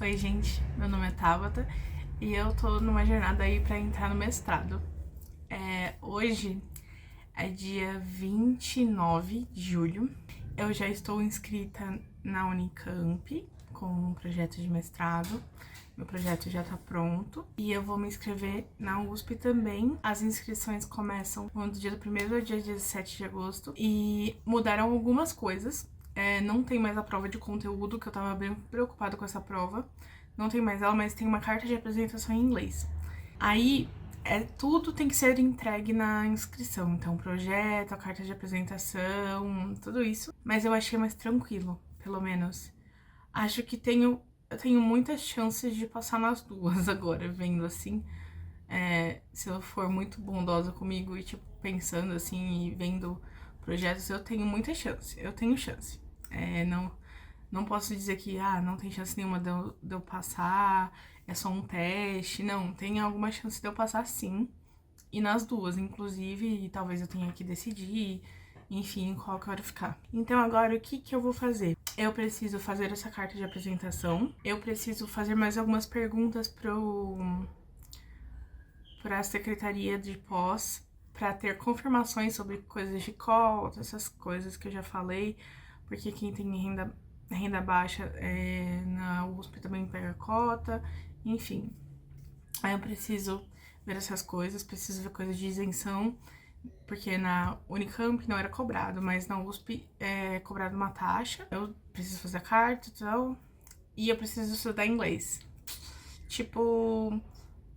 Oi, gente, meu nome é Tabata e eu tô numa jornada aí pra entrar no mestrado. Hoje é dia 29 de julho, eu já estou inscrita na Unicamp com um projeto de mestrado. Meu projeto já tá pronto e eu vou me inscrever na USP também. As inscrições começam do dia do 1º ao dia 17 de agosto e mudaram algumas coisas. Não tem mais a prova de conteúdo, que eu tava bem preocupada com essa prova. Não tem mais ela, mas tem uma carta de apresentação em inglês. Aí, tudo tem que ser entregue na inscrição. Então, projeto, a carta de apresentação, tudo isso. Mas eu achei mais tranquilo, pelo menos. Acho que eu tenho muitas chances de passar nas duas agora, vendo assim. Se eu for muito bondosa comigo e, tipo, pensando assim e vendo projetos, eu tenho muita chance. Eu tenho chance. Não posso dizer que, não tem chance nenhuma de eu passar, é só um teste. Não, tem alguma chance de eu passar sim. E nas duas, inclusive, talvez eu tenha que decidir, enfim, qual que eu quero ficar. Então agora, o que eu vou fazer? Eu preciso fazer essa carta de apresentação. Eu preciso fazer mais algumas perguntas pra Secretaria de Pós, pra ter confirmações sobre coisas de cota, essas coisas que eu já falei, porque quem tem renda baixa na USP também pega cota, enfim. Aí eu preciso ver essas coisas, preciso ver coisas de isenção, porque na Unicamp não era cobrado, mas na USP é cobrado uma taxa. Eu preciso fazer a carta e tal, e eu preciso estudar inglês. Tipo,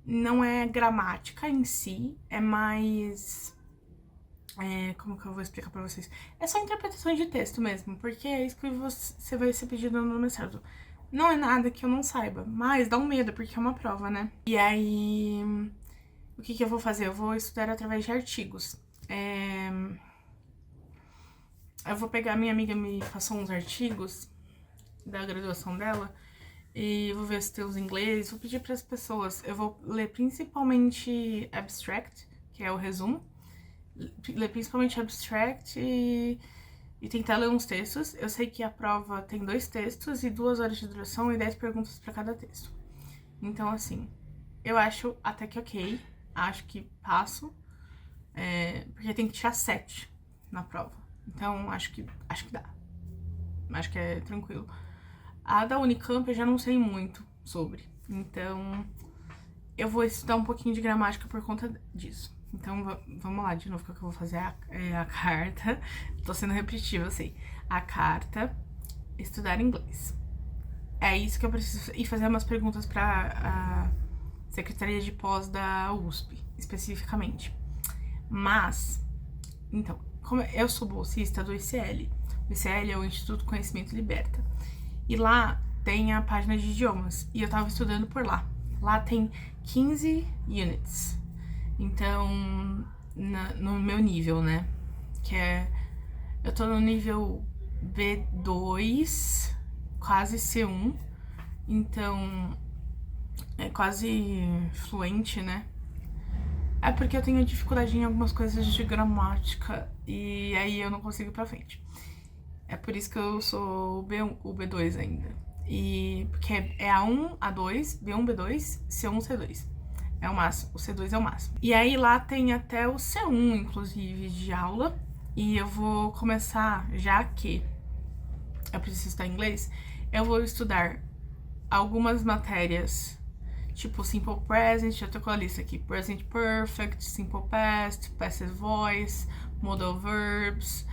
não é gramática em si, é mais... como que eu vou explicar pra vocês? É só interpretação de texto mesmo, porque é isso que você vai ser pedido no mestrado. Não é nada que eu não saiba, mas dá um medo, porque é uma prova, né? E aí, o que eu vou fazer? Eu vou estudar através de artigos. Eu vou pegar, minha amiga me passou uns artigos da graduação dela, e vou ver se tem os inglês, vou pedir para as pessoas. Eu vou ler principalmente abstract, que é o resumo, ler principalmente abstract e tentar ler uns textos. Eu sei que a prova tem 2 textos e 2 horas de duração e 10 perguntas para cada texto. Então, assim, eu acho até que ok, acho que passo, porque tem que tirar 7 na prova. Então, acho que dá. Acho que é tranquilo. A da Unicamp eu já não sei muito sobre, então eu vou estudar um pouquinho de gramática por conta disso. Então vamos lá de novo, que eu vou fazer a carta. Tô sendo repetitiva, eu sei. A carta, estudar inglês. É isso que eu preciso. E fazer umas perguntas pra a Secretaria de Pós da USP, especificamente. Mas, então, como eu sou bolsista do ICL. O ICL é o Instituto Conhecimento Liberta. E lá tem a página de idiomas. E eu tava estudando por lá. Lá tem 15 units. Então, no meu nível, né? Que é... Eu tô no nível B2, quase C1. Então, é quase fluente, né? É porque eu tenho dificuldade em algumas coisas de gramática e aí eu não consigo ir pra frente. É por isso que eu sou o B2 ainda. E porque é A1, A2, B1, B2, C1, C2. É o máximo, o C2 é o máximo. E aí lá tem até o C1, inclusive, de aula. E eu vou começar, já que eu preciso estudar inglês, eu vou estudar algumas matérias, tipo Simple Present, eu tô com a lista aqui, Present Perfect, Simple Past, Passive Voice, Modal Verbs,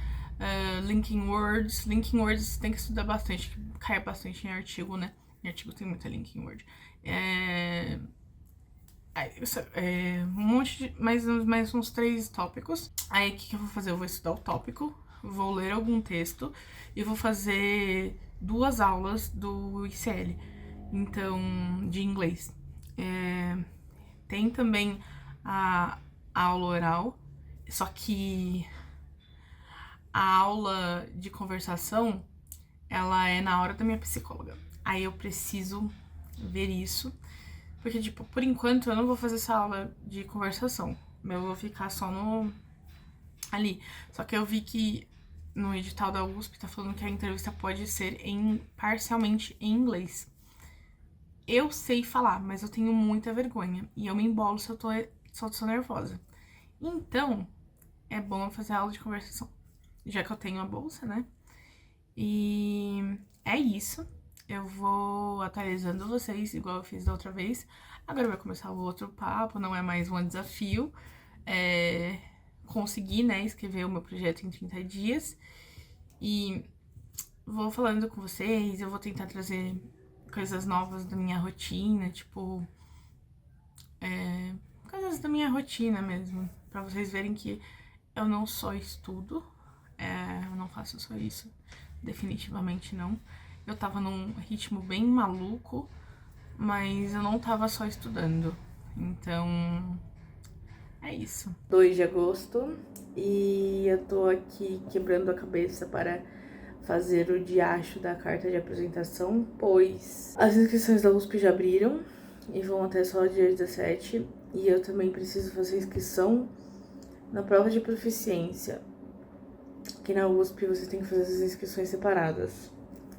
Linking Words. Linking Words tem que estudar bastante, que cai bastante em artigo, né? Em artigo tem muita Linking Word. Um monte de... mais uns 3 tópicos. Aí o que eu vou fazer? Eu vou estudar o tópico, vou ler algum texto e vou fazer 2 aulas do ICL, então, de inglês. Tem também a aula oral, só que a aula de conversação, ela é na hora da minha psicóloga. Aí eu preciso ver isso, porque, tipo, por enquanto eu não vou fazer essa aula de conversação. Eu vou ficar só ali. Só que eu vi que no edital da USP tá falando que a entrevista pode ser parcialmente em inglês. Eu sei falar, mas eu tenho muita vergonha. E eu me embolo se eu sou nervosa. Então, é bom eu fazer aula de conversação. Já que eu tenho a bolsa, né? E é isso. Eu vou atualizando vocês, igual eu fiz da outra vez. Agora vai começar o outro papo, não é mais um desafio. Conseguir, né, escrever o meu projeto em 30 dias. E vou falando com vocês, eu vou tentar trazer coisas novas da minha rotina, tipo, coisas da minha rotina mesmo, pra vocês verem que eu não só estudo, eu não faço só isso, definitivamente não. Eu tava num ritmo bem maluco, mas eu não tava só estudando, então é isso. 2 de agosto e eu tô aqui quebrando a cabeça para fazer o diacho da carta de apresentação, pois as inscrições da USP já abriram e vão até só dia 17 e eu também preciso fazer inscrição na prova de proficiência. Aqui na USP você tem que fazer as inscrições separadas.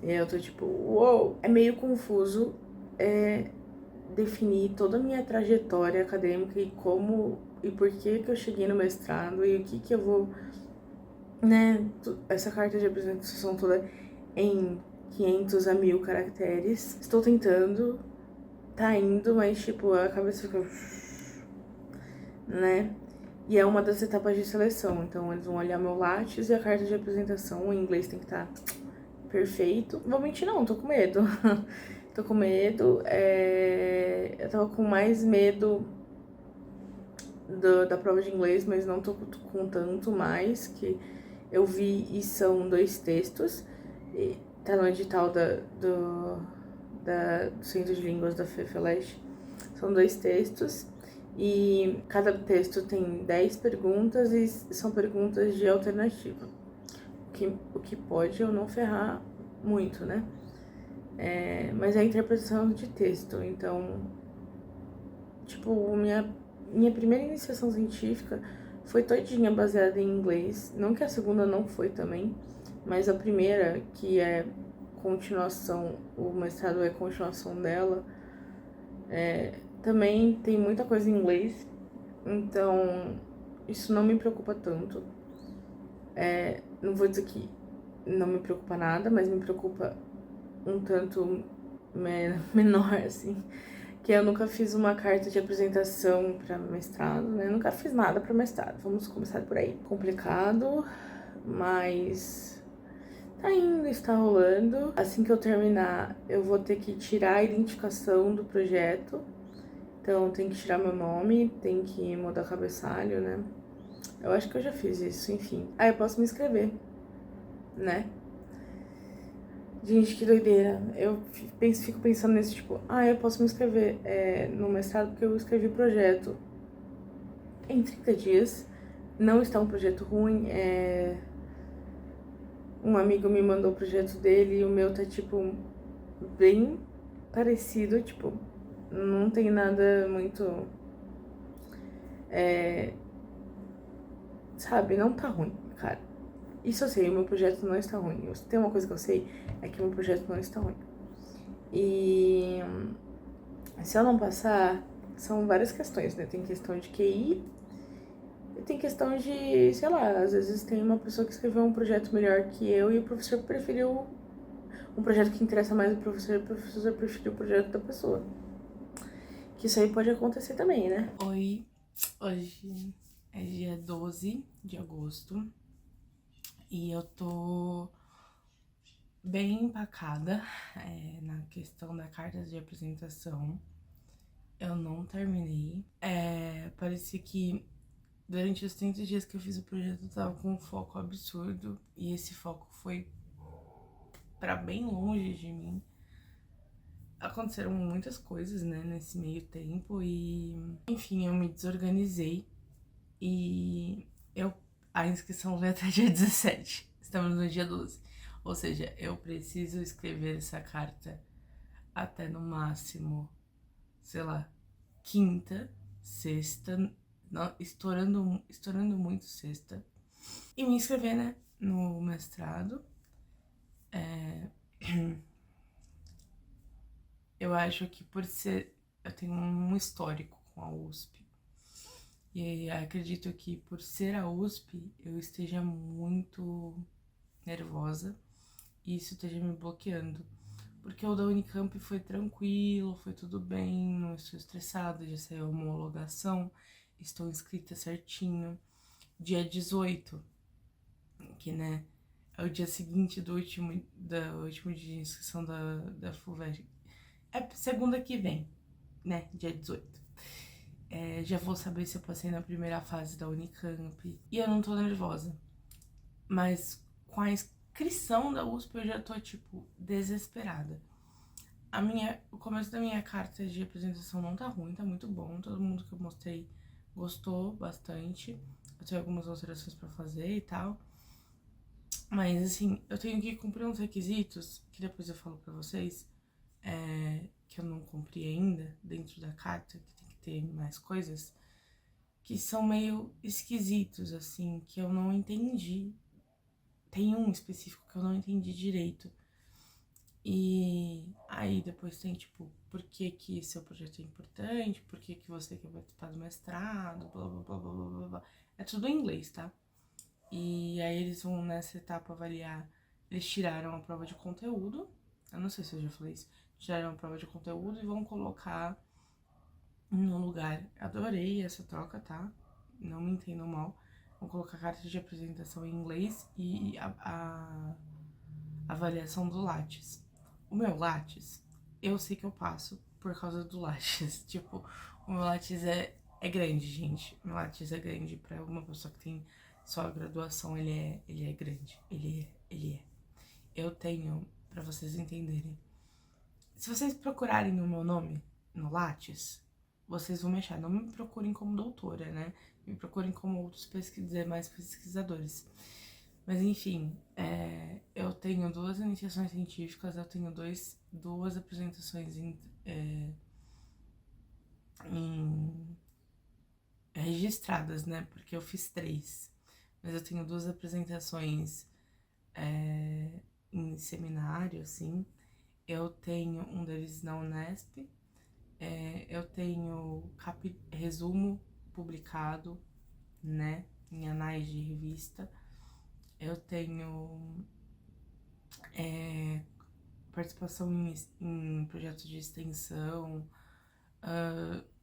E aí eu tô tipo, uou! É meio confuso definir toda a minha trajetória acadêmica e como e por que eu cheguei no mestrado e o que eu vou, né, essa carta de apresentação toda em 500 a 1000 caracteres. Estou tentando, tá indo, mas tipo, a cabeça fica, né? E é uma das etapas de seleção, então eles vão olhar meu Lattes e a carta de apresentação, o inglês tem que estar perfeito. Vou mentir não, tô com medo. Tô com medo, eu tava com mais medo da prova de inglês, mas não tô com tanto mais, que eu vi e são 2 textos, e tá no edital do Centro de Línguas da FEFELESH, são 2 textos, e cada texto tem 10 perguntas e são perguntas de alternativa, o que pode eu não ferrar muito, né? Mas é a interpretação de texto, então, tipo, minha primeira iniciação científica foi todinha baseada em inglês. Não que a segunda não foi também, mas a primeira, que é continuação, o mestrado é continuação dela, também tem muita coisa em inglês, então isso não me preocupa tanto. Não vou dizer que não me preocupa nada, mas me preocupa um tanto menor, assim, que eu nunca fiz uma carta de apresentação para mestrado, né? Eu nunca fiz nada para mestrado. Vamos começar por aí. Complicado, mas tá indo, está rolando. Assim que eu terminar, eu vou ter que tirar a identificação do projeto. Então tem que tirar meu nome, tem que mudar cabeçalho, né? Eu acho que eu já fiz isso, enfim. Eu posso me inscrever, né? Gente, que doideira. Eu fico pensando nesse tipo, eu posso me inscrever no mestrado porque eu escrevi projeto em 30 dias. Não está um projeto ruim. Um amigo me mandou o projeto dele e o meu tá, tipo, bem parecido. Tipo, não tem nada muito. Sabe, não tá ruim, cara. Isso eu sei, o meu projeto não está ruim. Tem uma coisa que eu sei, é que o meu projeto não está ruim. E se eu não passar, são várias questões, né? Tem questão de QI e tem questão de, sei lá, às vezes tem uma pessoa que escreveu um projeto melhor que eu e o professor preferiu um projeto que interessa mais ao professor e o professor preferiu o projeto da pessoa. Que isso aí pode acontecer também, né? Oi, hoje é dia 12 de agosto e eu tô bem empacada na questão da carta de apresentação. Eu não terminei. Parecia que durante os 30 dias que eu fiz o projeto eu tava com um foco absurdo e esse foco foi pra bem longe de mim. Aconteceram muitas coisas, né, nesse meio tempo e, enfim, eu me desorganizei e a inscrição vai até dia 17. Estamos no dia 12. Ou seja, eu preciso escrever essa carta até no máximo, sei lá, quinta, sexta, não, estourando muito sexta. E me inscrever, né, no mestrado. Eu acho que por ser... Eu tenho um histórico com a USP. E acredito que por ser a USP, eu esteja muito nervosa e isso esteja me bloqueando. Porque o da Unicamp foi tranquilo, foi tudo bem, não estou estressada, já saiu a homologação, estou inscrita certinho. Dia 18, que né, é o dia seguinte do último dia de inscrição da FUVEST. É segunda que vem, né, dia 18. Já vou saber se eu passei na primeira fase da Unicamp. E eu não tô nervosa. Mas com a inscrição da USP eu já tô, tipo, desesperada. O começo da minha carta de apresentação não tá ruim, tá muito bom. Todo mundo que eu mostrei gostou bastante. Eu tenho algumas alterações pra fazer e tal. Mas, assim, eu tenho que cumprir uns requisitos, que depois eu falo pra vocês, que eu não cumpri ainda, dentro da carta, que tem que ter mais coisas, que são meio esquisitos, assim, que eu não entendi. Tem um específico que eu não entendi direito. E aí depois tem, tipo, por que que seu projeto é importante, por que que você quer participar do mestrado, blá, blá, blá, blá, blá, blá. É tudo em inglês, tá? E aí eles vão nessa etapa avaliar, eles tiraram a prova de conteúdo, eu não sei se eu já falei isso, tiraram a prova de conteúdo e vão colocar no lugar. Adorei essa troca, tá? Não me entendam mal. Vão colocar carta de apresentação em inglês e a avaliação do Lattes. O meu Lattes, eu sei que eu passo por causa do Lattes. Tipo, o meu Lattes é grande, gente. O meu Lattes é grande. Pra uma pessoa que tem só a graduação, ele é grande. Ele é. Eu tenho, pra vocês entenderem. Se vocês procurarem o meu nome no Lattes, vocês vão me achar. Não me procurem como doutora, né? Me procurem como outros demais pesquisadores. Mas enfim, eu tenho 2 iniciações científicas, eu tenho 2 apresentações registradas, né? Porque eu fiz 3. Mas eu tenho 2 apresentações em seminário, assim. Eu tenho um deles na Unesp. Eu tenho resumo publicado, né? Em anais de revista. Eu tenho participação em projetos de extensão,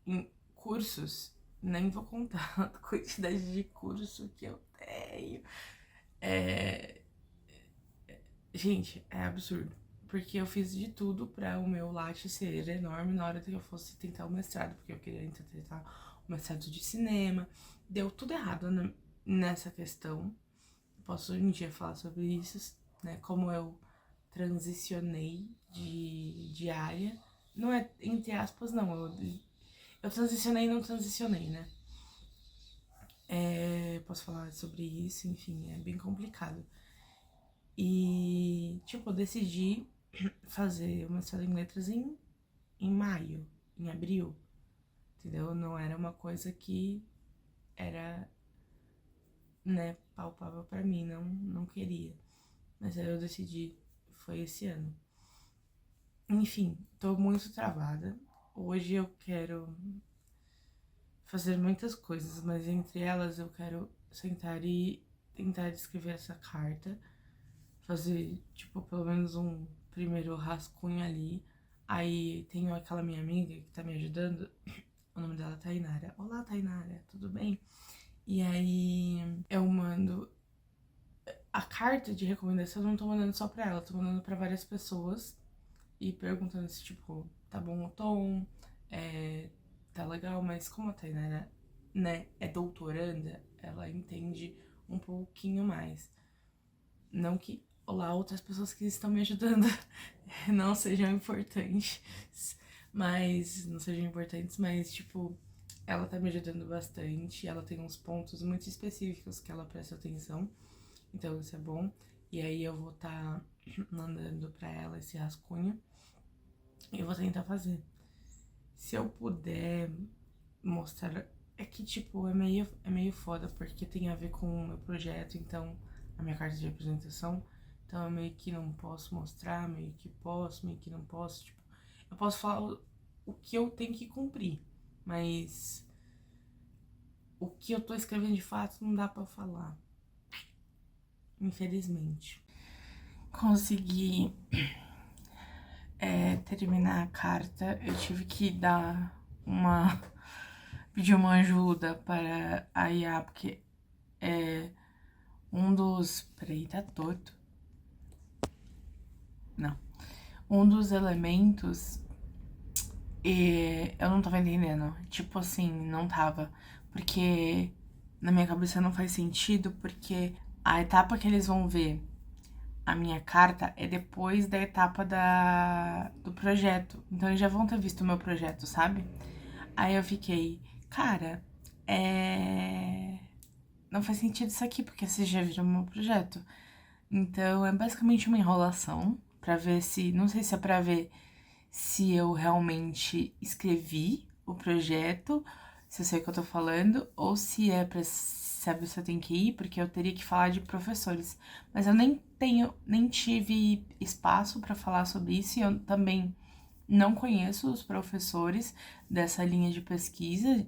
em cursos. Nem vou contar a quantidade de curso que eu tenho. Gente, é absurdo. Porque eu fiz de tudo pra o meu latte ser enorme na hora que eu fosse tentar o mestrado. Porque eu queria tentar o mestrado de cinema. Deu tudo errado nessa questão. Posso um dia falar sobre isso, né? Como eu transicionei de área. Não é entre aspas, não. Eu transicionei e não transicionei, né? Posso falar sobre isso, enfim, é bem complicado. E, tipo, eu decidi fazer o mestrado em letras em maio, em abril, entendeu? Não era uma coisa que era, né, palpável pra mim, não queria. Mas aí eu decidi, foi esse ano. Enfim, tô muito travada. Hoje eu quero fazer muitas coisas, mas entre elas eu quero sentar e tentar escrever essa carta. Fazer, tipo, pelo menos um primeiro rascunho ali. Aí tenho aquela minha amiga que tá me ajudando. O nome dela é Tainara. Olá, Tainara, tudo bem? E aí eu mando a carta de recomendação, eu não tô mandando só pra ela, tô mandando pra várias pessoas e perguntando se, tipo, tá bom o tom, tá legal, mas como a Tainara, né, é doutoranda, ela entende um pouquinho mais. Não que, olá, outras pessoas que estão me ajudando não sejam importantes, mas, tipo, ela tá me ajudando bastante, ela tem uns pontos muito específicos que ela presta atenção, então isso é bom. E aí eu vou tá mandando pra ela esse rascunho e eu vou tentar fazer. Se eu puder mostrar, é que, tipo, é meio foda, porque tem a ver com o meu projeto, então, a minha carta de apresentação, então eu meio que não posso mostrar, meio que posso, meio que não posso, tipo, Eu posso falar o que eu tenho que cumprir, mas o que eu tô escrevendo de fato não dá pra falar, infelizmente. Consegui terminar a carta, eu tive que pedir uma ajuda para a IA, porque peraí, tá torto. Não. Um dos elementos, eu não tava entendendo. Tipo assim, não tava. Porque na minha cabeça não faz sentido, porque a etapa que eles vão ver a minha carta é depois da etapa do projeto. Então eles já vão ter visto o meu projeto, sabe? Aí eu fiquei, cara, não faz sentido isso aqui, porque vocês já viram o meu projeto. Então é basicamente uma enrolação pra ver se, não sei se é pra ver se eu realmente escrevi o projeto, se eu sei o que eu tô falando, ou se é pra saber se eu tenho que ir, porque eu teria que falar de professores. Mas eu nem tive espaço pra falar sobre isso, e eu também não conheço os professores dessa linha de pesquisa,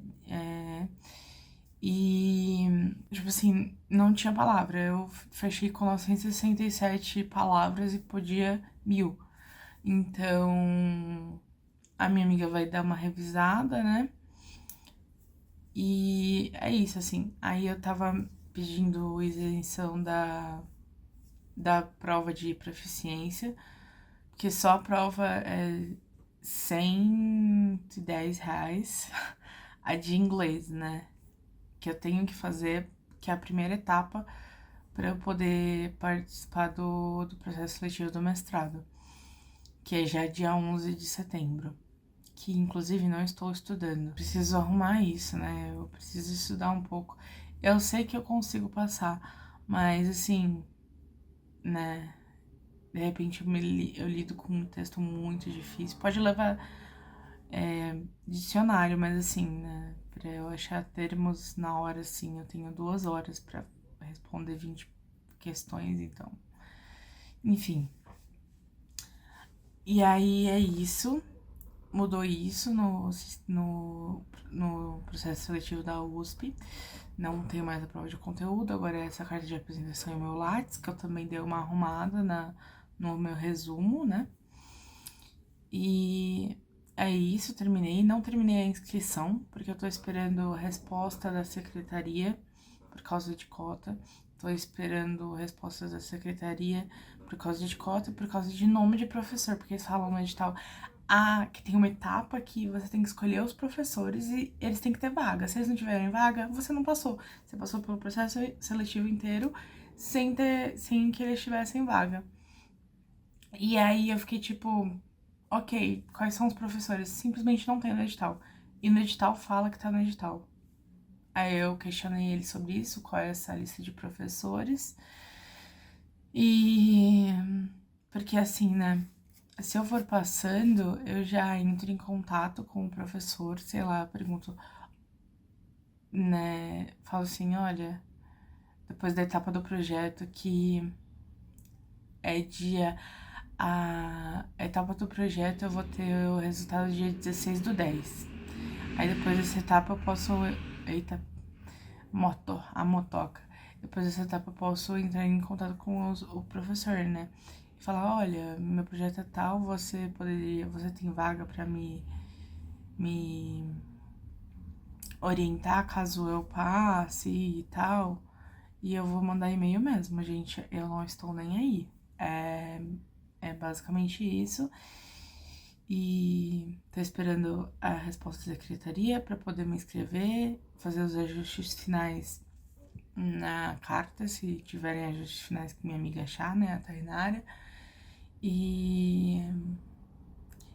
e, tipo assim, não tinha palavra. Eu fechei com 967 palavras e podia 1000. Então, a minha amiga vai dar uma revisada, né? E é isso, assim. Aí eu tava pedindo isenção da prova de proficiência, porque só a prova é R$ 110. A de inglês, né? Que eu tenho que fazer, que é a primeira etapa para eu poder participar do processo seletivo do mestrado, que é já dia 11 de setembro. Que inclusive não estou estudando. Preciso arrumar isso, né? Eu preciso estudar um pouco. Eu sei que eu consigo passar, mas assim, né? De repente eu lido com um texto muito difícil. Pode levar dicionário, mas assim, né? Pra eu achar termos na hora, assim, eu tenho 2 horas pra responder 20 questões, então. Enfim. E aí é isso. Mudou isso no processo seletivo da USP. Não tenho mais a prova de conteúdo, agora é essa carta de apresentação e o meu Lattes, que eu também dei uma arrumada no meu resumo, né? E é isso, terminei. Não terminei a inscrição, porque eu tô esperando a resposta da secretaria por causa de cota. Tô esperando respostas da secretaria por causa de cota e por causa de nome de professor, porque eles falam no edital que tem uma etapa que você tem que escolher os professores e eles têm que ter vaga. Se eles não tiverem vaga, você não passou. Você passou pelo processo seletivo inteiro sem que eles tivessem vaga. E aí eu fiquei tipo, ok, quais são os professores? Simplesmente não tem no edital. E no edital fala que tá no edital. Aí eu questionei ele sobre isso, qual é essa lista de professores. E porque assim, né? Se eu for passando, eu já entro em contato com o professor, sei lá, pergunto, né? Falo assim, olha, depois da etapa do projeto, que é a etapa do projeto eu vou ter o resultado dia 16/10. Aí depois dessa etapa eu posso. Eita, a motoca. Depois dessa etapa eu posso entrar em contato com o professor, né? E falar, olha, meu projeto é tal, você tem vaga pra me orientar caso eu passe e tal. E eu vou mandar e-mail mesmo, gente. Eu não estou nem aí. É basicamente isso. E tô esperando a resposta da secretaria para poder me inscrever, fazer os ajustes finais na carta, se tiverem ajustes finais que minha amiga achar, né, a Tainara. E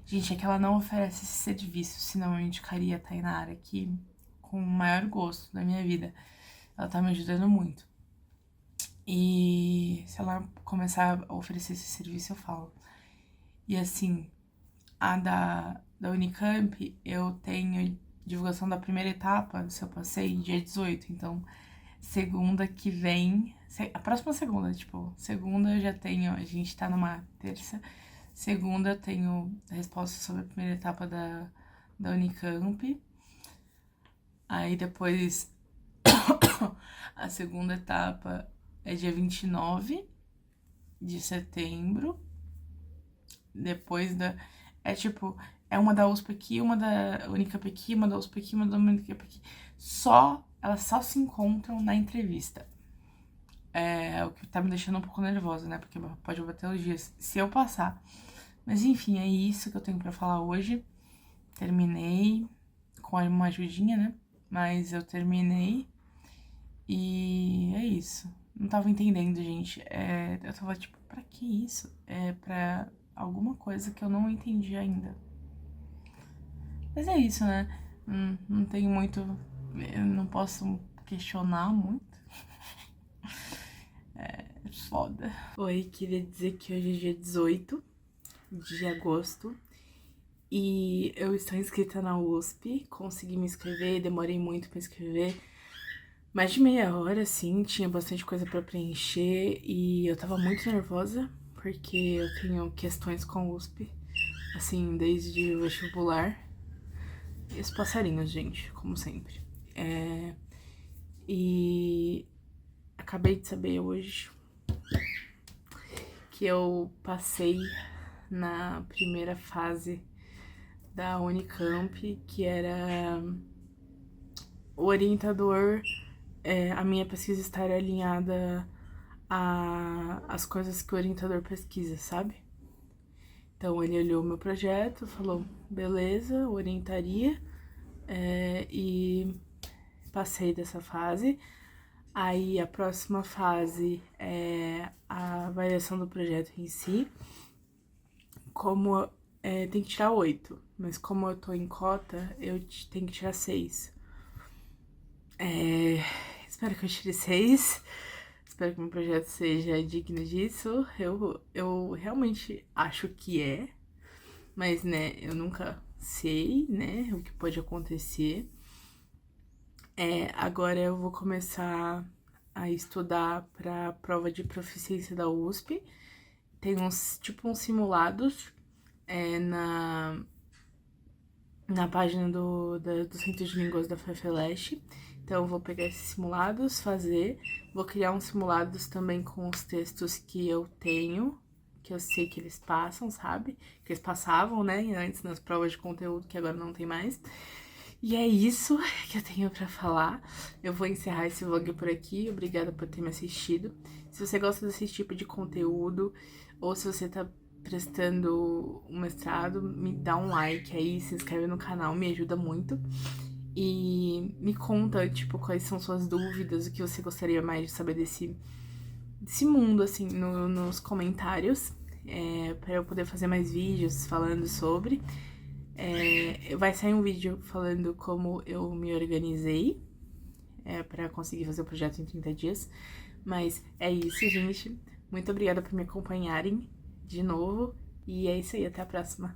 gente, é que ela não oferece esse serviço, senão eu indicaria a Tainara aqui com o maior gosto da minha vida. Ela tá me ajudando muito. E se ela começar a oferecer esse serviço, eu falo. E assim, a da Unicamp, eu tenho divulgação da primeira etapa, se eu passei, dia 18. Então, segunda que vem, a próxima segunda, tipo, segunda eu já tenho, a gente tá numa terça, Segunda, eu tenho a resposta sobre a primeira etapa da Unicamp. Aí depois, a segunda etapa é dia 29 de setembro. Depois é uma da USP aqui, uma da Unicamp aqui, uma da USP aqui, uma da Unicamp aqui. Elas só se encontram na entrevista. É o que tá me deixando um pouco nervosa, né? Porque pode bater os dias se eu passar. Mas enfim, é isso que eu tenho pra falar hoje. Terminei com uma ajudinha, né? Mas eu terminei. E é isso. Não tava entendendo, gente. Eu tava tipo, pra que isso? É pra alguma coisa que eu não entendi ainda. Mas é isso, né? Não tenho muito. Eu não posso questionar muito. É foda. Oi, queria dizer que hoje é dia 18 de agosto. E eu estou inscrita na USP. Consegui me inscrever, demorei muito pra inscrever. Mais de meia hora, assim, tinha bastante coisa pra preencher. E eu tava muito nervosa, porque eu tenho questões com a USP. Assim, desde o vestibular. E os passarinhos, gente, como sempre. E acabei de saber hoje que eu passei na primeira fase da Unicamp, que era o orientador, a minha pesquisa estar alinhada às coisas que o orientador pesquisa, sabe? Então ele olhou meu projeto, falou, beleza, orientaria, e passei dessa fase. Aí a próxima fase é a avaliação do projeto em si. Como tem que tirar 8, mas como eu tô em cota, eu tenho que tirar 6. Espero que eu tire 6. Espero que meu projeto seja digno disso. Eu realmente acho que é, mas, né, eu nunca sei, né, o que pode acontecer. Agora eu vou começar a estudar pra prova de proficiência da USP. Tem uns simulados na página do Centro de Línguas da FEFELESH. Então eu vou pegar esses simulados, vou criar uns simulados também com os textos que eu tenho, que eu sei que eles passam, sabe? Que eles passavam, né, antes nas provas de conteúdo, que agora não tem mais. E é isso que eu tenho pra falar. Eu vou encerrar esse vlog por aqui. Obrigada por ter me assistido. Se você gosta desse tipo de conteúdo, ou se você tá prestando um mestrado, me dá um like aí, se inscreve no canal, me ajuda muito. E me conta, tipo, quais são suas dúvidas, o que você gostaria mais de saber desse mundo, assim, nos comentários, pra eu poder fazer mais vídeos falando sobre. Vai sair um vídeo falando como eu me organizei pra conseguir fazer o projeto em 30 dias. Mas é isso, gente. Muito obrigada por me acompanharem de novo. E é isso aí, até a próxima.